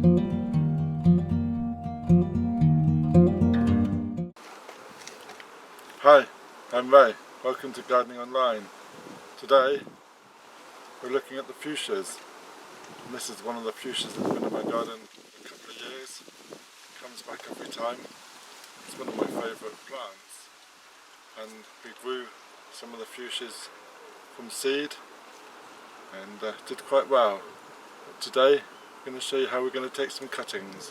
Hi, I'm Ray. Welcome to Gardening Online. Today we're looking at the fuchsias. And this is one of the fuchsias that's been in my garden for a couple of years. Comes back every time. It's one of my favourite plants. And we grew some of the fuchsias from seed and did quite well. But today I'm going to show you how we're going to take some cuttings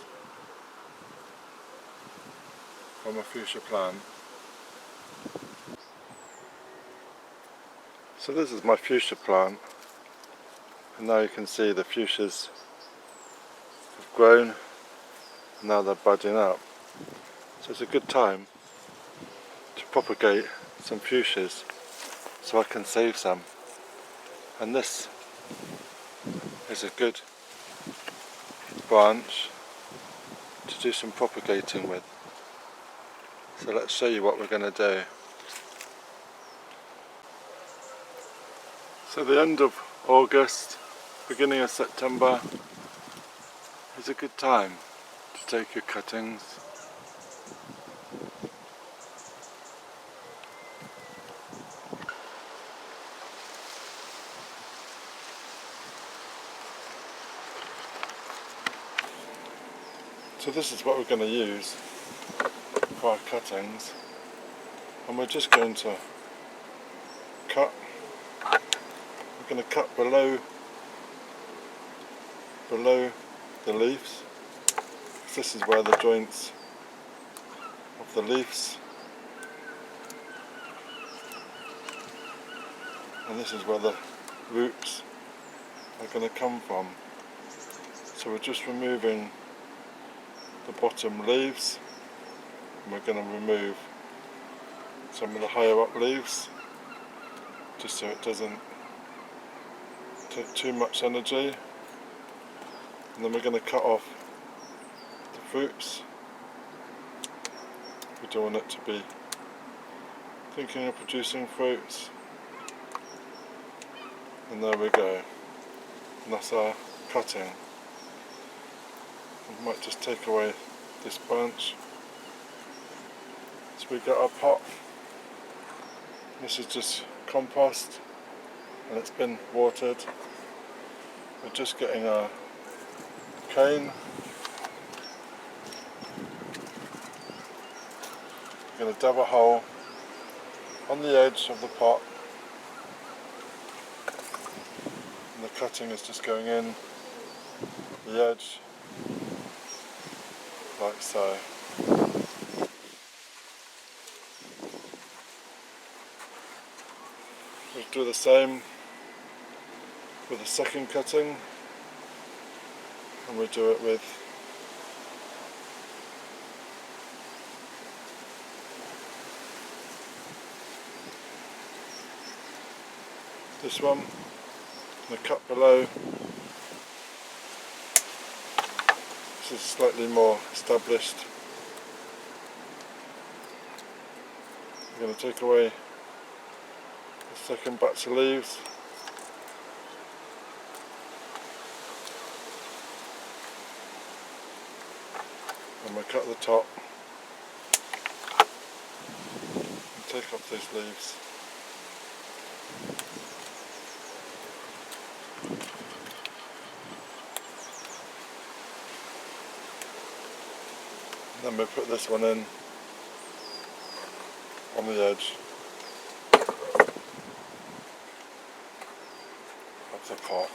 from a fuchsia plant. So this is my fuchsia plant, and now you can see the fuchsias have grown and now they're budding up. So it's a good time to propagate some fuchsias so I can save some. And this is a good branch to do some propagating with. So let's show you what we're going to do. So the end of August, beginning of September is a good time to take your cuttings. So this is what we're going to use for our cuttings, and we're just going to cut. We're going to cut below the leaves. This is where the joints of the leaves, and this is where the roots are going to come from. So we're just removing the bottom leaves, and we're going to remove some of the higher up leaves just so it doesn't take too much energy. And then we're going to cut off the fruits. We don't want it to be thinking of producing fruits. And there we go. And that's our cutting. We might just take away this branch. So we get our pot. This is just compost, and it's been watered. We're just getting our cane. We're going to dab a hole on the edge of the pot, and the cutting is just going in the edge like so. We'll do the same with the second cutting, and we'll do it with this one. The cut below, this is slightly more established. We're going to take away the second batch of leaves. And we'll cut the top and take off these leaves. And then we'll put this one in on the edge of the pot.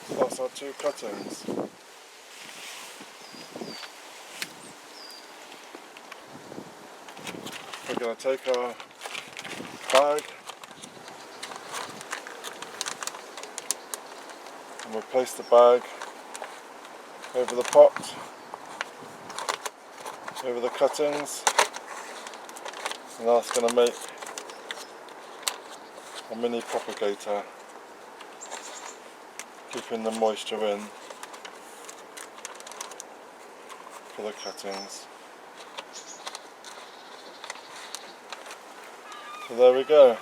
So that's our two cuttings. We're going to take our bag and we'll place the bag over the pot, over the cuttings, and that's going to make a mini propagator, keeping the moisture in for the cuttings. So there we go.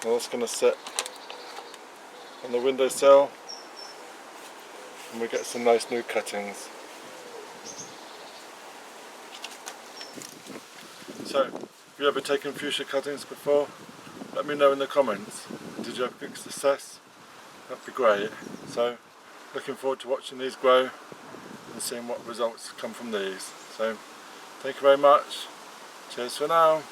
Well, that's going to sit on the windowsill and we get some nice new cuttings. So, have you ever taken fuchsia cuttings before? Let me know in the comments. Did you have good success? That'd be great. So, looking forward to watching these grow and seeing what results come from these. So, thank you very much. Cheers for now.